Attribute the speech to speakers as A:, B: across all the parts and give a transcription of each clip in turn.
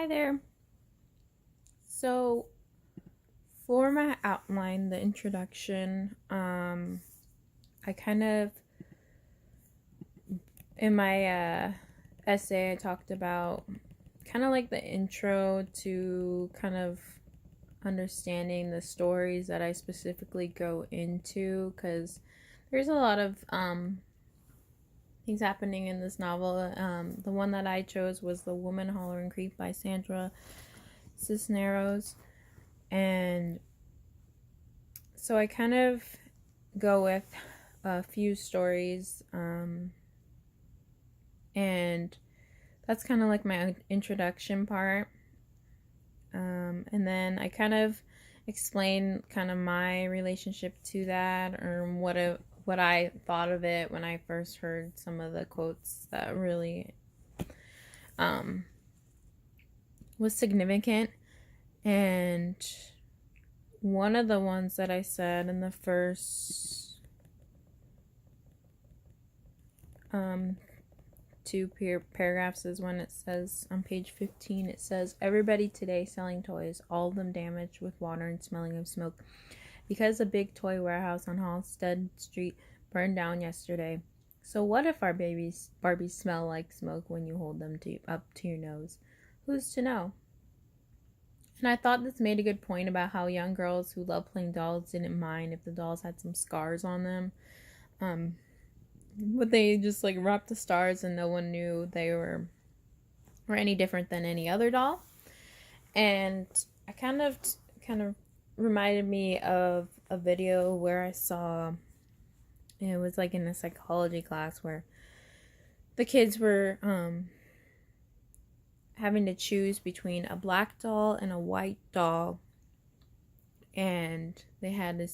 A: Hi there. So, for my outline, the introduction, I kind of, in my essay, I talked about kind of like the intro to kind of understanding the stories that I specifically go into, because there's a lot of things happening in this novel. The one that I chose was The Woman Hollering Creek by Sandra Cisneros. And so I kind of go with a few stories, and that's kind of like my introduction part. And then I kind of explain kind of my relationship to that, or what I thought of it when I first heard some of the quotes that really was significant. And one of the ones that I said in the first two paragraphs is when it says on page 15, it says, "Everybody today selling toys, all of them damaged with water and smelling of smoke, because a big toy warehouse on Halstead Street burned down yesterday. So what if our Barbies smell like smoke when you hold them up to your nose? Who's to know?" And I thought this made a good point about how young girls who love playing dolls didn't mind if the dolls had some scars on them. But they just like wrapped the stars and no one knew they were any different than any other doll. And I kind of reminded me of a video where I saw, it was like in a psychology class where the kids were having to choose between a black doll and a white doll, and they had to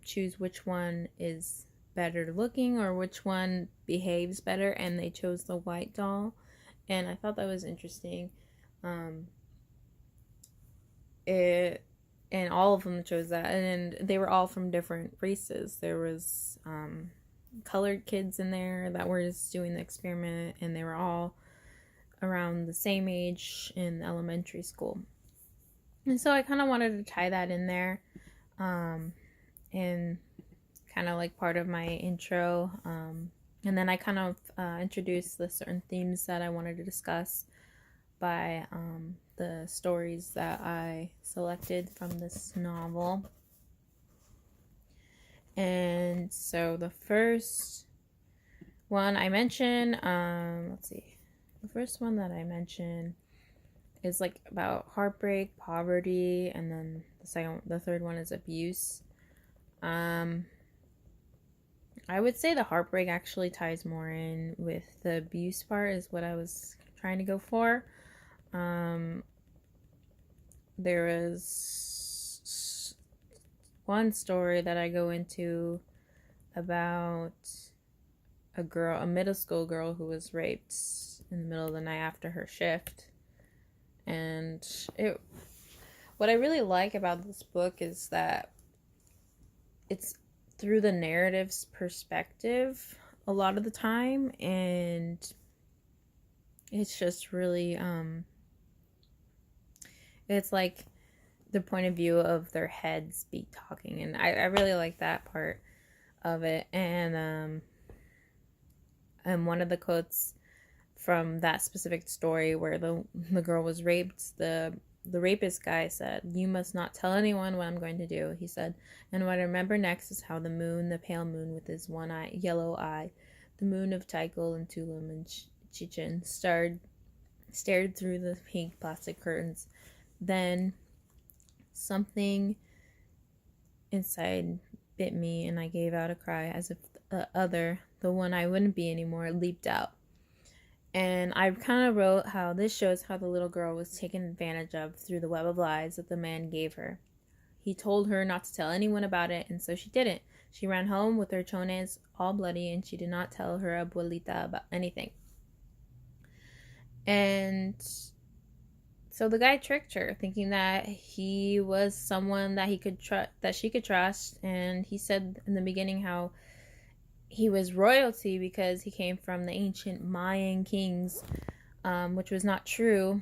A: choose which one is better looking or which one behaves better, and they chose the white doll. And I thought that was interesting. And all of them chose that, and they were all from different races. There was colored kids in there that were just doing the experiment, and they were all around the same age in elementary school. And so I kind of wanted to tie that in there, and kind of like part of my intro. And then I kind of introduced the certain themes that I wanted to discuss by the stories that I selected from this novel. And so the first one I mentioned, let's see. The first one that I mentioned is like about heartbreak, poverty, and then the third one is abuse. I would say the heartbreak actually ties more in with the abuse part, is what I was trying to go for. There is one story that I go into about a middle school girl who was raped in the middle of the night after her shift. And what I really like about this book is that it's through the narrative's perspective a lot of the time, and it's just really it's like the point of view of their heads be talking, and I really like that part of it. And one of the quotes from that specific story where the girl was raped, the rapist guy said, "You must not tell anyone what I'm going to do," he said. "And what I remember next is how the moon, the pale moon with his yellow eye, the moon of Tycho and Tulum and Chichen, stared through the pink plastic curtains. Then something inside bit me, and I gave out a cry as if the one I wouldn't be anymore, leaped out." And I kind of wrote how this shows how the little girl was taken advantage of through the web of lies that the man gave her. He told her not to tell anyone about it, and so she didn't. She ran home with her chones all bloody, and she did not tell her abuelita about anything. And so the guy tricked her, thinking that he was someone that she could trust. And he said in the beginning how he was royalty because he came from the ancient Mayan kings, which was not true.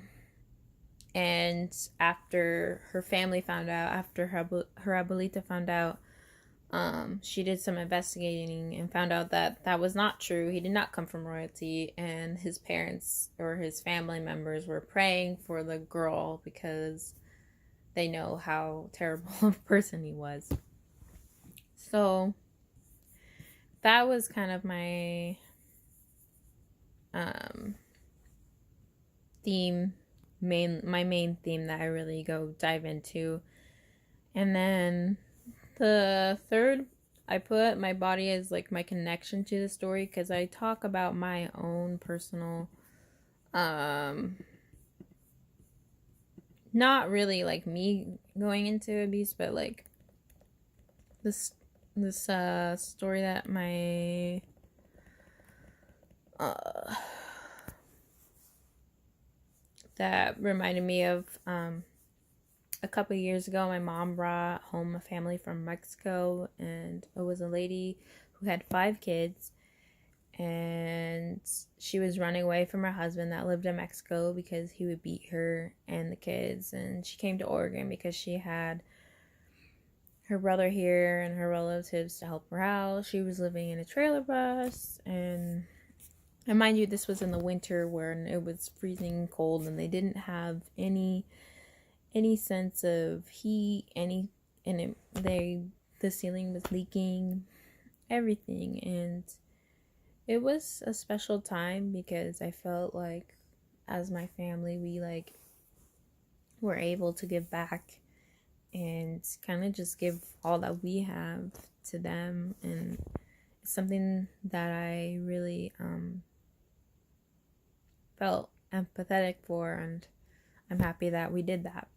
A: And after her family found out, after her abuelita found out, she did some investigating and found out that that was not true. He did not come from royalty, and his parents or his family members were praying for the girl because they know how terrible of a person he was. So that was kind of my my main theme that I really go dive into. And then the third, I put my body as like my connection to the story, because I talk about my own personal, not really like me going into abuse, but like this story that my that reminded me of a couple of years ago. My mom brought home a family from Mexico, and it was a lady who had 5 kids, and she was running away from her husband that lived in Mexico because he would beat her and the kids. And she came to Oregon because she had her brother here and her relatives to help her out. She was living in a trailer bus, and mind you, this was in the winter when it was freezing cold, and they didn't have any sense of heat, the ceiling was leaking, everything. And it was a special time because I felt like as my family, we like were able to give back and kind of just give all that we have to them. And it's something that I really felt empathetic for, and I'm happy that we did that.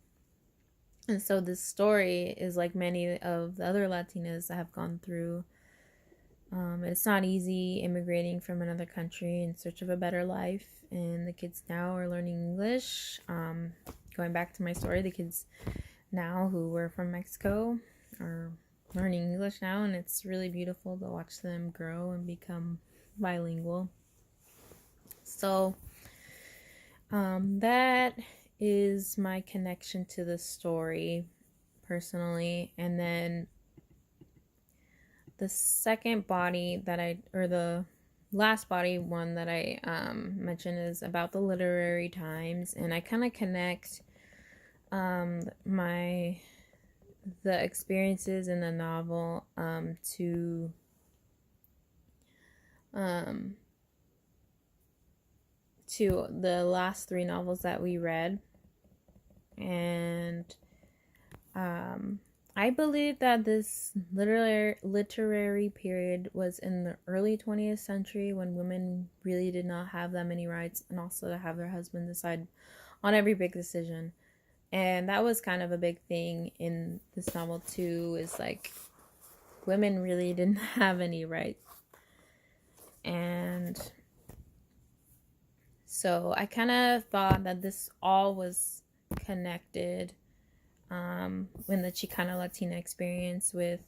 A: And so this story is like many of the other Latinas that have gone through. It's not easy immigrating from another country in search of a better life, and the kids now are learning English. Going back to my story, the kids now who were from Mexico are learning English now, and it's really beautiful to watch them grow and become bilingual. So that is my connection to the story personally. And then the second body the last body one that I mentioned is about the literary times, and I kind of connect the experiences in the novel to the last 3 novels that we read. And I believe that this literary period was in the early 20th century, when women really did not have that many rights, and also to have their husband decide on every big decision. And that was kind of a big thing in this novel too, is like women really didn't have any rights. And so I kind of thought that this all was connected in the Chicano Latina experience with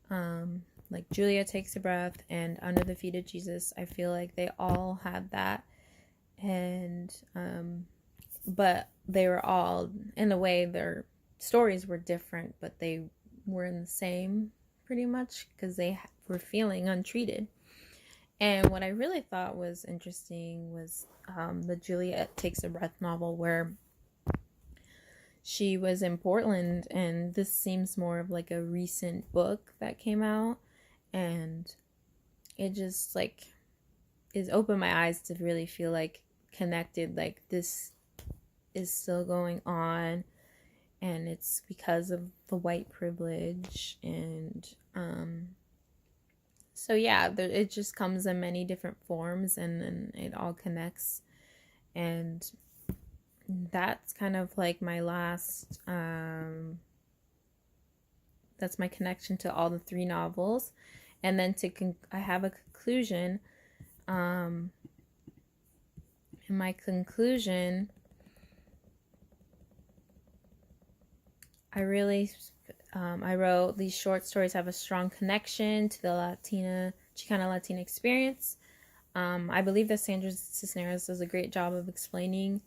A: like Julia Takes a Breath and Under the Feet of Jesus. I feel like they all had that, and but they were all, in a way, their stories were different, but they were in the same pretty much, because they were feeling untreated. And what I really thought was interesting was the Julia Takes a Breath novel, where she was in Portland, and this seems more of like a recent book that came out, and it just like is opened my eyes to really feel like connected, like this is still going on, and it's because of the white privilege. And so yeah, it just comes in many different forms, and it all connects. And that's kind of like my last that's my connection to all the 3 novels. And then I have a conclusion. In my conclusion, I wrote, these short stories have a strong connection to the Chicano Latina experience. I believe that Sandra Cisneros does a great job of explaining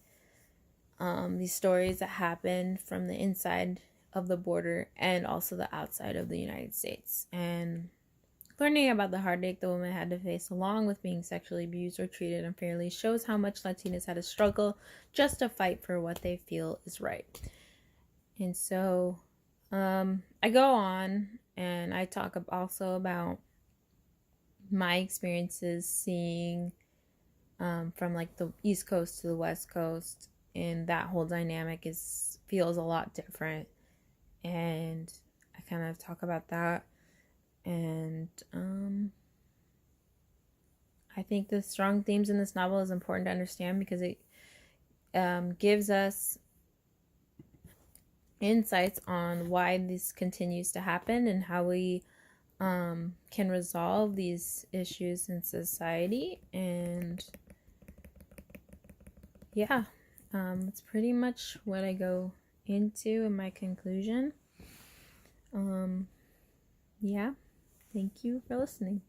A: these stories that happen from the inside of the border and also the outside of the United States. And learning about the heartache the woman had to face along with being sexually abused or treated unfairly shows how much Latinas had to struggle just to fight for what they feel is right. And so I go on and I talk also about my experiences seeing from like the East Coast to the West Coast, and that whole dynamic feels a lot different. And I kind of talk about that. And I think the strong themes in this novel is important to understand because it gives us insights on why this continues to happen and how we can resolve these issues in society. And yeah, it's pretty much what I go into in my conclusion. Yeah, thank you for listening.